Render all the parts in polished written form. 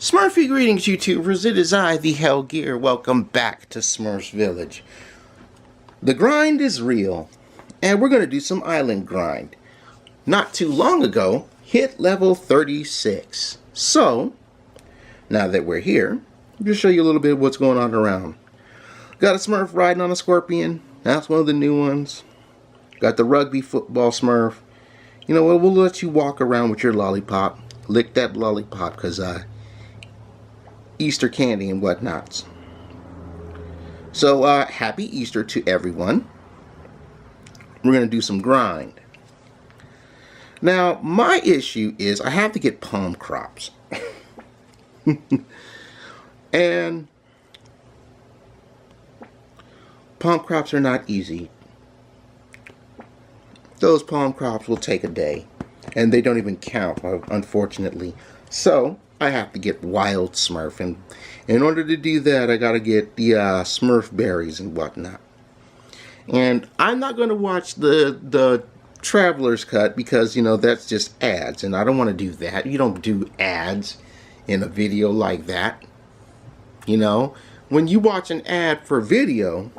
Smurfy greetings, YouTubers. It is I, the Hell Gear. Welcome back to Smurfs Village. The grind is real, and we're going to do some island grind. Not too long ago, hit level 36. So, now that we're here, I'll just show you a little bit of what's going on around. Got a Smurf riding on a scorpion. That's one of the new ones. Got the rugby football Smurf. You know what? We'll let you walk around with your lollipop. Lick that lollipop, because Easter candy and whatnots. So happy Easter to everyone. We're going to do some grind. Now my issue is I have to get palm crops. And palm crops are not easy. Those palm crops will take a day, and they don't even count, unfortunately. So I have to get wild Smurf, and in order to do that, I gotta get the Smurf berries and whatnot. And I'm not gonna watch the Traveler's Cut because, you know, that's just ads, and I don't want to do that. You don't do ads in a video like that. You know, when you watch an ad for video,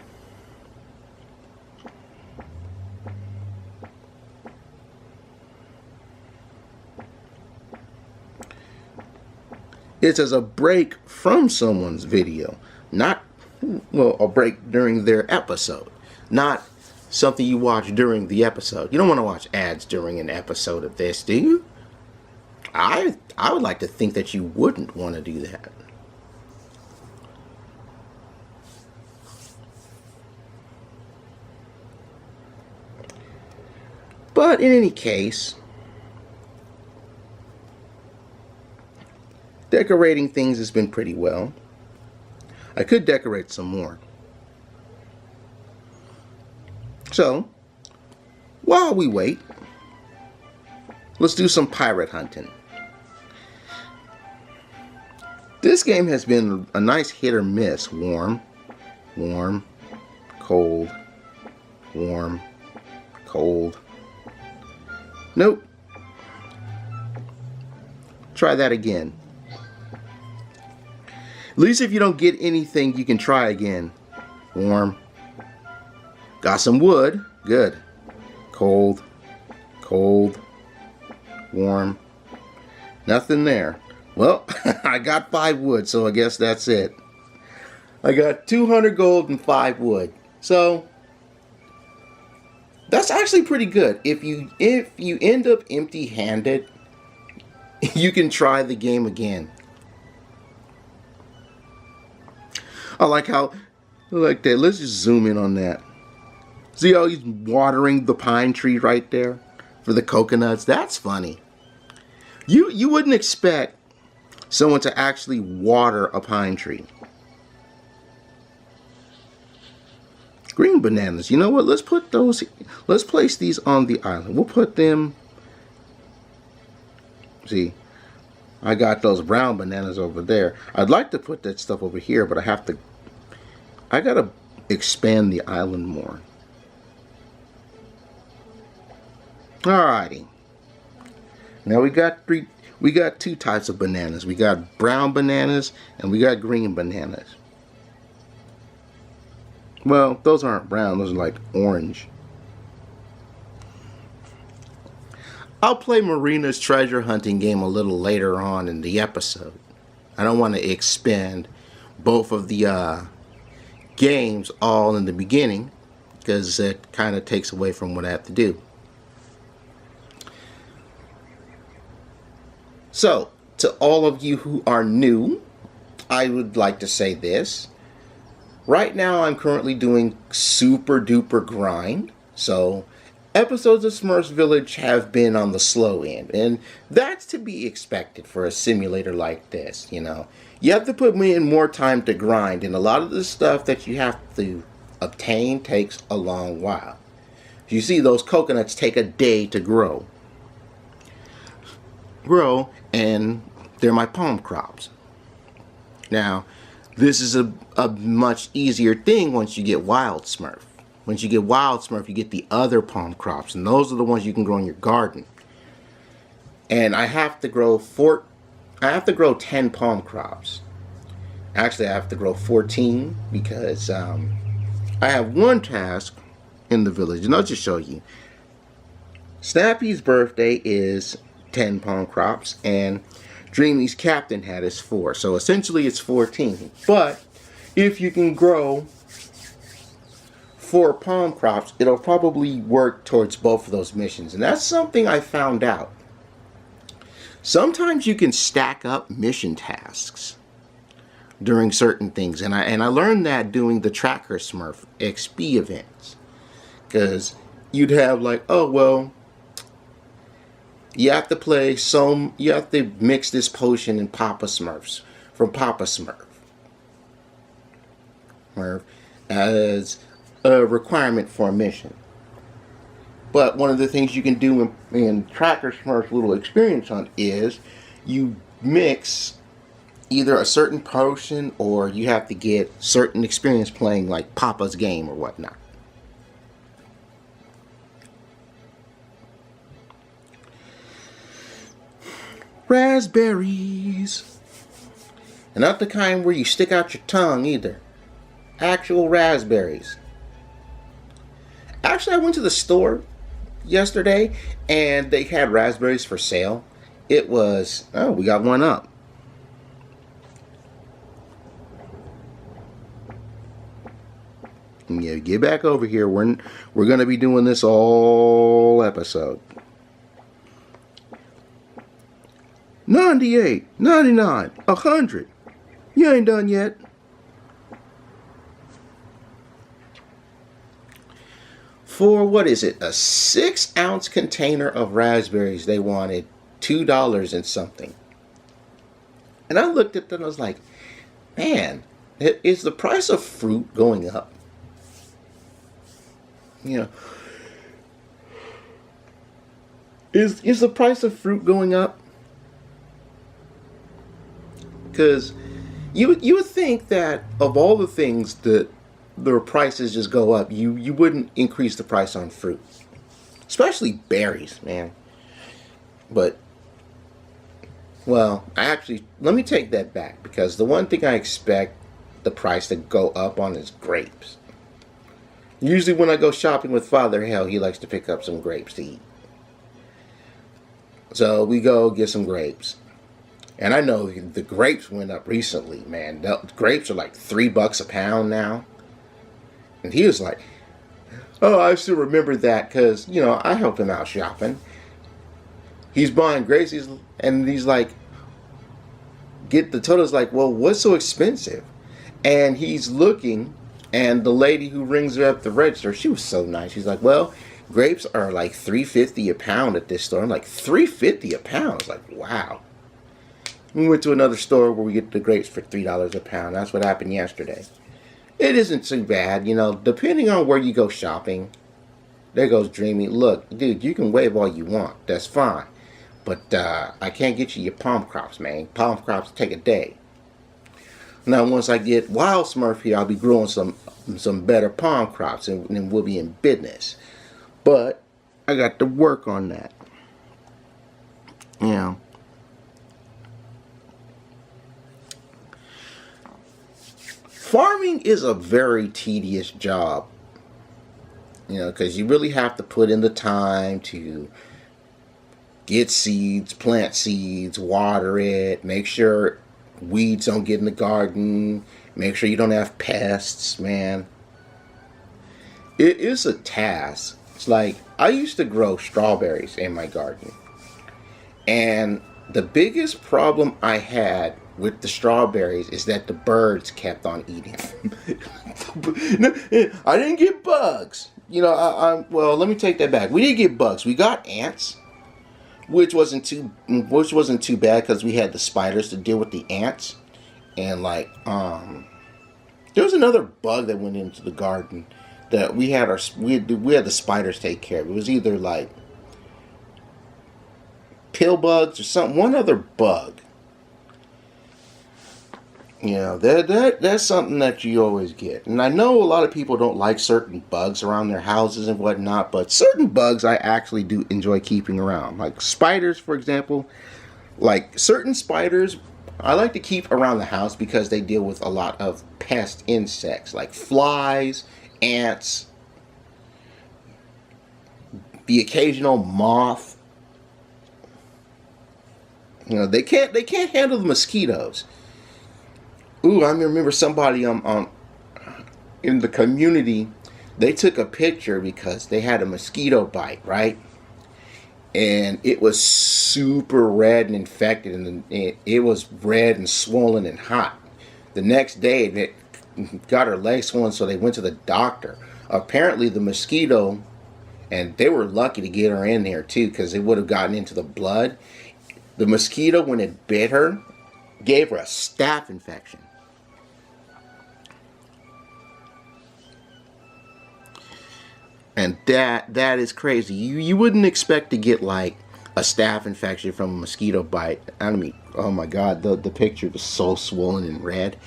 it's as a break from someone's video, not, well, a break during their episode, not something you watch during the episode. You don't want to watch ads during an episode of this, do you? I would like to think that you wouldn't want to do that. But in any case, decorating things has been pretty well. I could decorate some more. So, while we wait, let's do some pirate hunting. This game has been a nice hit or miss. Warm, warm, cold, warm, cold. Nope. Try that again. At least if you don't get anything, you can try again. Warm. Got some wood. Good. Cold. Cold. Warm. Nothing there. Well, I got 5 wood, so I guess that's it. I got 200 gold and 5 wood. So that's actually pretty good. If you end up empty-handed, you can try the game again. I like how, like that. Let's just zoom in on that. See how he's watering the pine tree right there for the coconuts? That's funny. You wouldn't expect someone to actually water a pine tree. Green bananas. You know what? Let's put those. Let's place these on the island. We'll put them. See, I got those brown bananas over there. I'd like to put that stuff over here, but I gotta expand the island more. Alrighty. Now we got 2 types of bananas. We got brown bananas and we got green bananas. Well, those aren't brown, those are like orange. I'll play Marina's treasure hunting game a little later on in the episode. I don't want to expend both of the games all in the beginning, because it kind of takes away from what I have to do. So, to all of you who are new, I would like to say this. Right now I'm currently doing super duper grind, so episodes of Smurfs Village have been on the slow end, and that's to be expected for a simulator like this, you know. You have to put in more time to grind, and a lot of the stuff that you have to obtain takes a long while. You see, those coconuts take a day to grow, and they're my palm crops. Now, this is a much easier thing once you get wild Smurf. Once you get wild Smurf, you get the other palm crops, and those are the ones you can grow in your garden. And I have to grow I have to grow 10 palm crops. Actually, I have to grow 14 because I have one task in the village, and I'll just show you. Snappy's birthday is 10 palm crops, and Dreamy's captain hat is 4. So essentially it's 14. But if you can grow 4 palm crops, it'll probably work towards both of those missions. And that's something I found out. Sometimes you can stack up mission tasks during certain things. And I learned that doing the Tracker Smurf XP events. Because you'd have like, oh, well, you have to mix this potion in Papa Smurfs from Papa Smurf as a requirement for a mission. But one of the things you can do in Tracker Smurf's little experience hunt is you mix either a certain potion or you have to get certain experience playing like Papa's game or whatnot. Raspberries. And not the kind where you stick out your tongue either. Actual raspberries. Actually, I went to the store yesterday and they had raspberries for sale. It was, oh, we got one up. Yeah, get back over here. We're going to be doing this all episode. 98, 99, 100. You ain't done yet. For, what is it, a 6-ounce container of raspberries, they wanted $2 and something. And I looked at them and I was like, man, is the price of fruit going up? You know, is the price of fruit going up? Because you would think that of all the things that the prices just go up, you wouldn't increase the price on fruit, especially berries, man. But, well, let me take that back, because the one thing I expect the price to go up on is grapes. Usually when I go shopping with Father Hell, he likes to pick up some grapes to eat. So we go get some grapes. And I know the grapes went up recently, man. The grapes are like $3 a pound now. And he was like, oh, I still remember that because, you know, I help him out shopping. He's buying grapes, and he's like, the total's like, well, what's so expensive? And he's looking, and the lady who rings her up the register, she was so nice. She's like, well, grapes are like $3.50 a pound at this store. I'm like, $3.50 a pound? I was like, wow. We went to another store where we get the grapes for $3 a pound. That's what happened yesterday. It isn't too bad, you know, depending on where you go shopping. There goes Dreamy. Look, dude, you can wave all you want. That's fine. But I can't get you your palm crops, man. Palm crops take a day. Now, once I get Wild Smurf here, I'll be growing some better palm crops, and then we'll be in business. But I got to work on that. You know. Farming is a very tedious job, you know, because you really have to put in the time to get seeds, plant seeds, water it, make sure weeds don't get in the garden, make sure you don't have pests, man. It is a task. It's like, I used to grow strawberries in my garden, and the biggest problem I had with the strawberries is that the birds kept on eating them. I didn't get bugs. You know, well, let me take that back. We did get bugs. We got ants, which wasn't too bad because we had the spiders to deal with the ants. And like, there was another bug that went into the garden that we had the spiders take care of. It was either like pill bugs or one other bug. You know, that's something that you always get. And I know a lot of people don't like certain bugs around their houses and whatnot, but certain bugs I actually do enjoy keeping around. Like spiders, for example. Like certain spiders, I like to keep around the house because they deal with a lot of pest insects like flies, ants, the occasional moth. You know, they can't handle the mosquitoes. Ooh, I remember somebody in the community, they took a picture because they had a mosquito bite, right? And it was super red and infected, and it was red and swollen and hot. The next day, it got her leg swollen, so they went to the doctor. Apparently, the mosquito, and they were lucky to get her in there too, because it would have gotten into the blood. The mosquito, when it bit her, gave her a staph infection. And that is crazy. You wouldn't expect to get like a staph infection from a mosquito bite. I mean, oh my God, the picture was so swollen and red.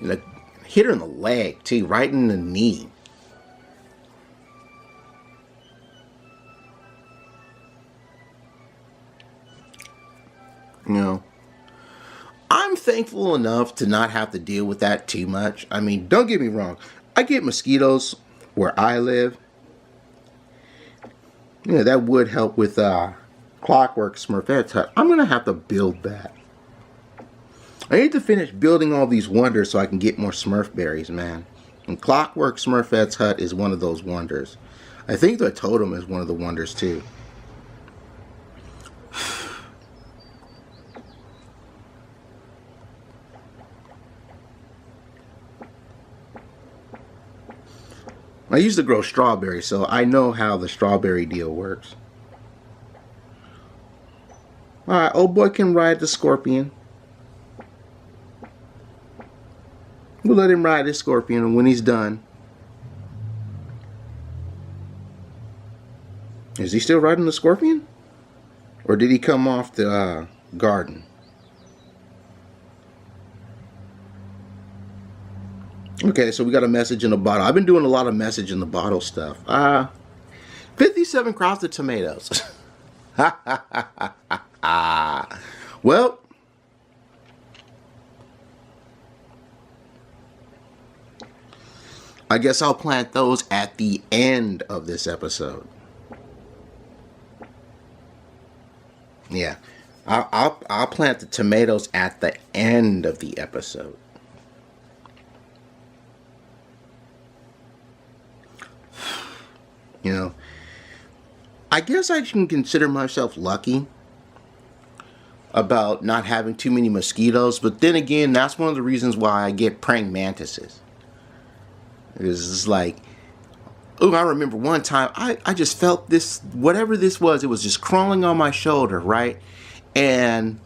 And it hit her in the leg too, right in the knee. You know, I'm thankful enough to not have to deal with that too much. I mean, don't get me wrong. I get mosquitoes where I live. Yeah, that would help with Clockwork Smurfette's hut. I'm going to have to build that. I need to finish building all these wonders so I can get more Smurf berries, man. And Clockwork Smurfette's hut is one of those wonders. I think the totem is one of the wonders too. I used to grow strawberries, so I know how the strawberry deal works. Alright, old boy can ride the scorpion. We'll let him ride his scorpion, and when he's done... Is he still riding the scorpion? Or did he come off the garden? Okay, so we got a message in the bottle. I've been doing a lot of message in the bottle stuff. 57 crops of tomatoes. Well, I guess I'll plant those at the end of this episode. Yeah, I'll plant the tomatoes at the end of the episode. You know, I guess I can consider myself lucky about not having too many mosquitoes, but then again, that's one of the reasons why I get praying mantises. It's like, oh, I remember one time I just felt this, whatever this was, it was just crawling on my shoulder, right? And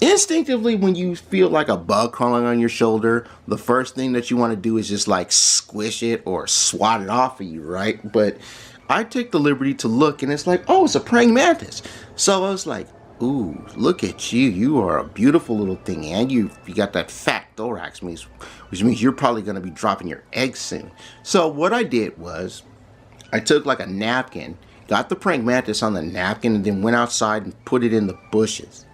instinctively, when you feel like a bug crawling on your shoulder, the first thing that you want to do is just like squish it or swat it off of you, right? But I take the liberty to look, and it's like, oh, it's a praying mantis. So I was like, ooh, look at you. You are a beautiful little thing, and you got that fat thorax, which means you're probably going to be dropping your eggs soon. So what I did was I took like a napkin, got the praying mantis on the napkin, and then went outside and put it in the bushes.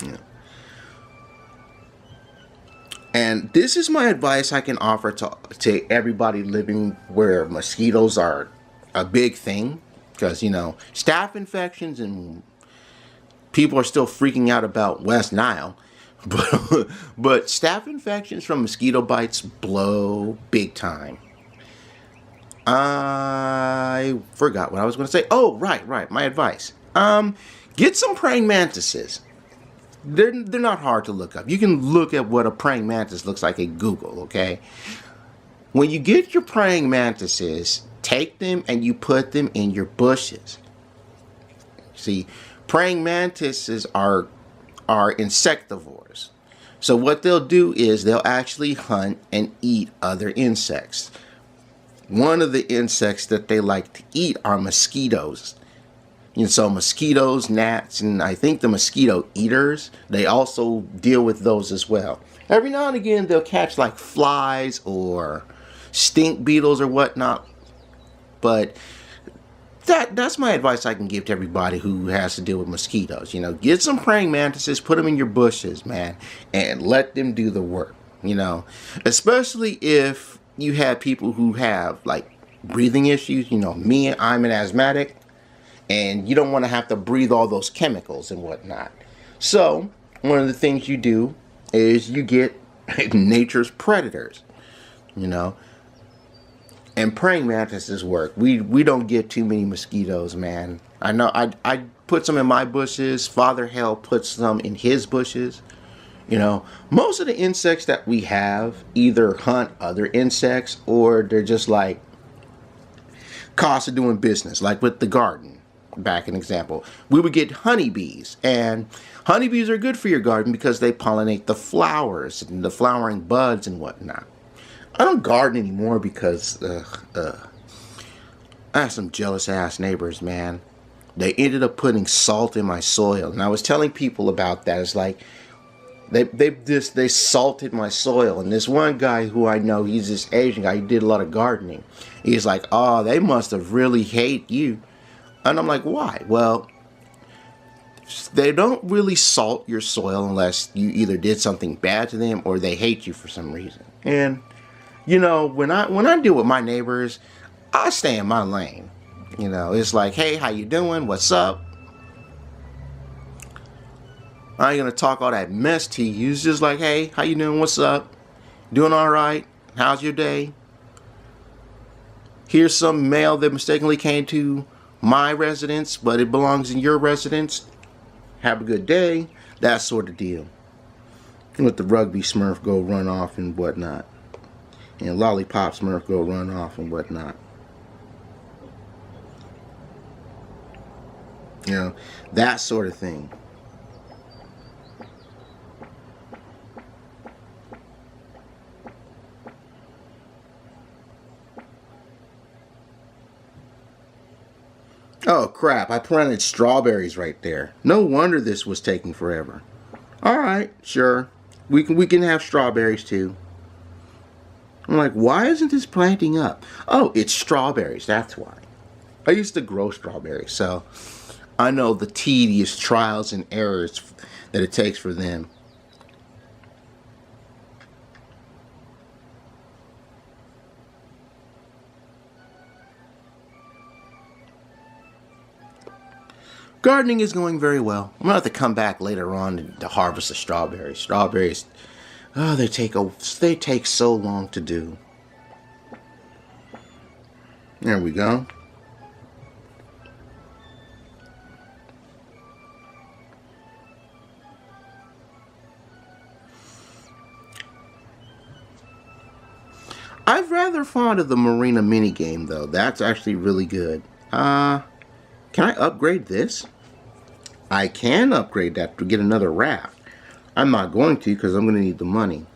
Yeah. And this is my advice I can offer to everybody living where mosquitoes are a big thing. Because, you know, staph infections, and people are still freaking out about West Nile. But staph infections from mosquito bites blow big time. I forgot what I was going to say. Oh, right. My advice. Get some praying mantises. They're not hard to look up. You can look at what a praying mantis looks like at Google, okay? When you get your praying mantises, take them and you put them in your bushes. See, praying mantises are insectivores. So what they'll do is they'll actually hunt and eat other insects. One of the insects that they like to eat are mosquitoes. And so mosquitoes, gnats, and I think the mosquito eaters, they also deal with those as well. Every now and again, they'll catch like flies or stink beetles or whatnot. But that's my advice I can give to everybody who has to deal with mosquitoes. You know, get some praying mantises, put them in your bushes, man, and let them do the work. You know, especially if you have people who have like breathing issues. You know, me, I'm an asthmatic, and you don't want to have to breathe all those chemicals and whatnot. So one of the things you do is you get nature's predators. You know, and praying mantises work. We don't get too many mosquitoes, man. I know I put some in my bushes. Father Hell puts some in his bushes. You know, most of the insects that we have either hunt other insects or they're just like cost of doing business. Like with the garden, back an example, we would get honeybees, and honeybees are good for your garden because they pollinate the flowers and the flowering buds and whatnot. I don't garden anymore because I have some jealous ass neighbors, man. They ended up putting salt in my soil, and I was telling people about that. It's like they salted my soil, and this one guy who I know, he's this Asian guy. He did a lot of gardening. He's like, "Oh, they must have really hate you," and I'm like, "Why?" Well, they don't really salt your soil unless you either did something bad to them or they hate you for some reason. And you know, when I deal with my neighbors, I stay in my lane. You know, it's like, "Hey, how you doing? What's up?" I ain't gonna talk all that mess to you. It's just like, "Hey, how you doing? What's up? Doing all right? How's your day? Here's some mail that mistakenly came to my residence, but it belongs in your residence. Have a good day." That sort of deal. Let the rugby Smurf go run off and whatnot. And Lollipop Smurf go run off and whatnot. You know, that sort of thing. Oh crap, I planted strawberries right there. No wonder this was taking forever. Alright, sure. We can have strawberries too. I'm like, why isn't this planting up? Oh, it's strawberries, that's why. I used to grow strawberries, so I know the tedious trials and errors that it takes for them. Gardening is going very well. I'm gonna have to come back later on to harvest the strawberries. Strawberries, oh, they take so long to do. There we go. I'm rather fond of the Marina minigame though. That's actually really good. Can I upgrade this? I can upgrade that to get another raft. I'm not going to because I'm going to need the money.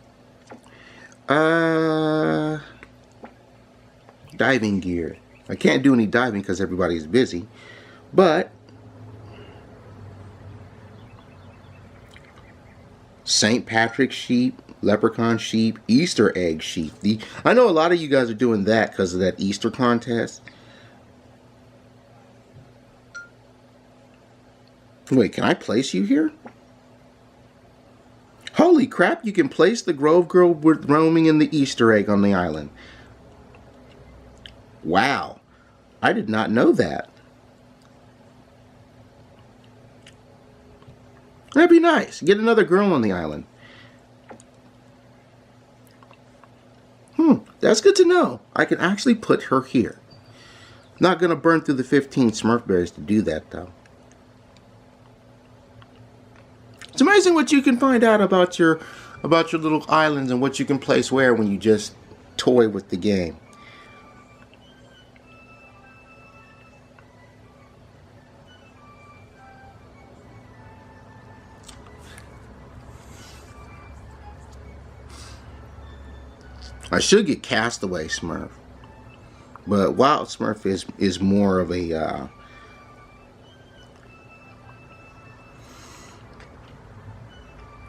Diving gear. I can't do any diving because everybody's busy. But St. Patrick's sheep, leprechaun sheep, Easter egg sheep. I know a lot of you guys are doing that because of that Easter contest. Wait, can I place you here? Holy crap, you can place the Grove Girl with roaming in the Easter egg on the island. Wow, I did not know that. That'd be nice. Get another girl on the island. That's good to know. I can actually put her here. Not gonna burn through the 15 Smurf berries to do that though. It's amazing what you can find out about your little islands and what you can place where when you just toy with the game. I should get Castaway Smurf, but Wild Smurf is more of a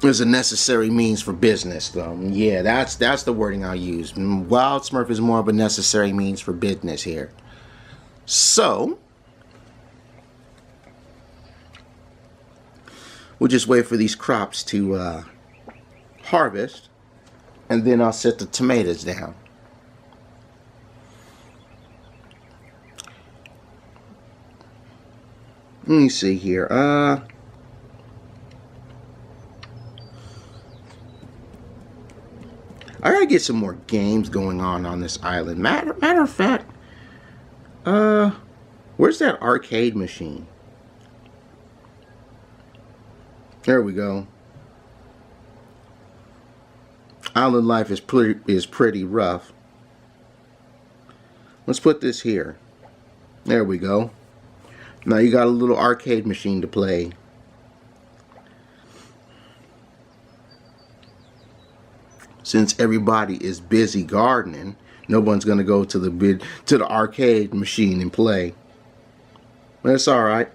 is a necessary means for business, though. Yeah, that's the wording I'll use. Wild Smurf is more of a necessary means for business here. So, We'll just wait for these crops to harvest, and then I'll set the tomatoes down. Let me see here. I gotta get some more games going on this island. Matter of fact, where's that arcade machine? There we go. Island life is pretty rough. Let's put this here. There we go. Now you got a little arcade machine to play. Since everybody is busy gardening, no one's gonna go to the arcade machine and play. But it's all right.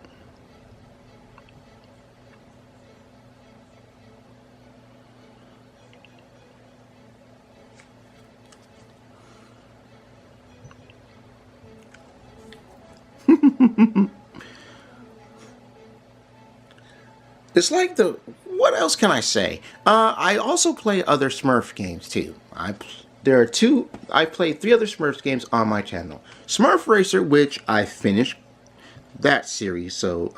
It's like what else can I say? I also play other Smurf games too. I played 3 other Smurfs games on my channel. Smurf Racer, which I finished that series. So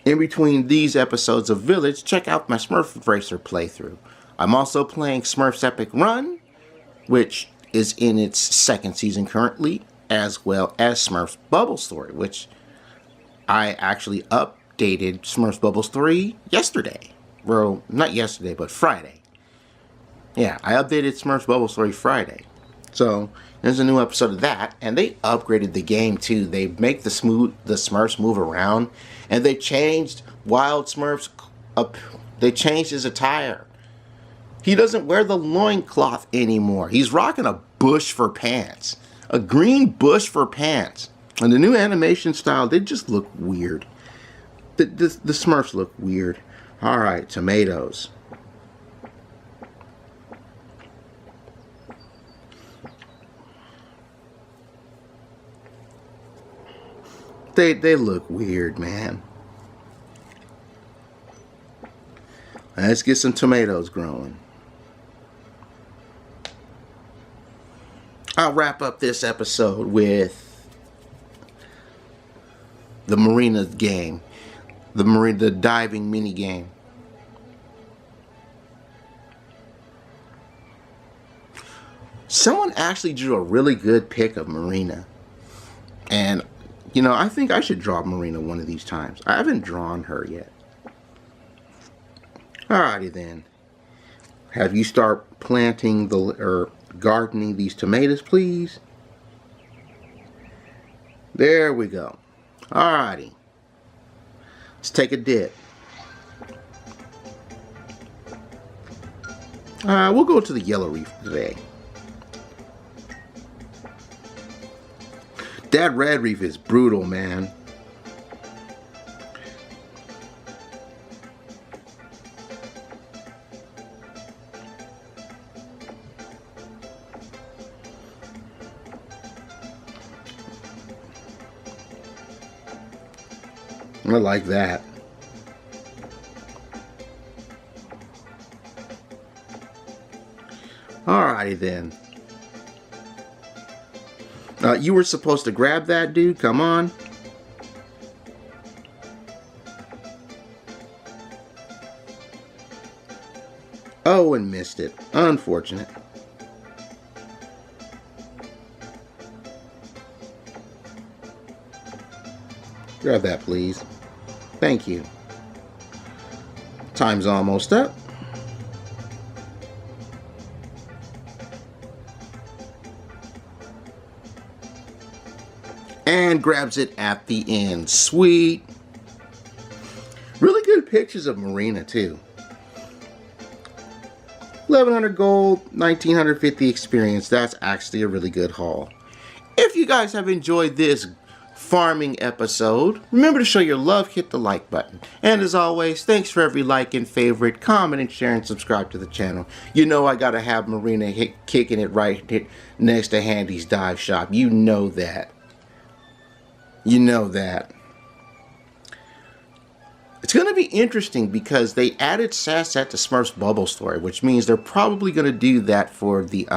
in between these episodes of Village, check out my Smurf Racer playthrough. I'm also playing Smurf's Epic Run, which is in its 2nd season currently, as well as Smurf's Bubble Story, which I actually updated Smurf's Bubble Story yesterday. Well, not yesterday, but Friday. Yeah, I updated Smurf's Bubble Story Friday. So, there's a new episode of that, and they upgraded the game too. They make the Smurfs move around, and they changed Wild Smurf's up. They changed his attire. He doesn't wear the loincloth anymore. He's rocking a bush for pants. A green bush for pants. And the new animation style, they just look weird. The Smurfs look weird. Alright, tomatoes. They look weird, man. Let's get some tomatoes growing. I'll wrap up this episode with the Marina game. The diving mini game. Someone actually drew a really good pic of Marina. And, you know, I think I should draw Marina one of these times. I haven't drawn her yet. Alrighty then. Have you start planting or gardening these tomatoes, please? There we go. Alrighty. Let's take a dip. We'll go to the yellow reef today. That red reef is brutal, man. I like that. Alrighty then. You were supposed to grab that, dude. Come on. Oh, and missed it. Unfortunate. Grab that, please. Thank you. Time's almost up. And grabs it at the end. Sweet. Really good pictures of Marina, too. 1100 gold, 1950 experience. That's actually a really good haul. If you guys have enjoyed this farming episode, remember to show your love, hit the like button. And as always, thanks for every like and favorite, comment and share and subscribe to the channel. You know I gotta have Marina kicking it right next to Handy's Dive Shop. You know that. You know that. It's going to be interesting because they added Sass at the Smurfs Bubble story, which means they're probably going to do that for the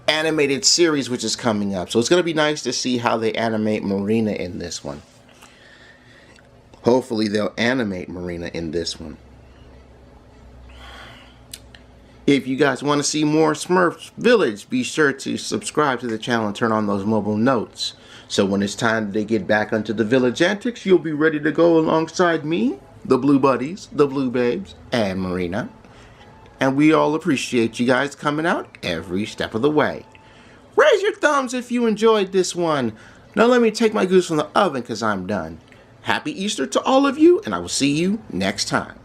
animated series which is coming up. So it's going to be nice to see how they animate Marina in this one. Hopefully they'll animate Marina in this one. If you guys want to see more Smurfs Village, be sure to subscribe to the channel and turn on those mobile notes. So when it's time to get back onto the village antics, you'll be ready to go alongside me, the Blue Buddies, the Blue Babes, and Marina. And we all appreciate you guys coming out every step of the way. Raise your thumbs if you enjoyed this one. Now let me take my goose from the oven because I'm done. Happy Easter to all of you, and I will see you next time.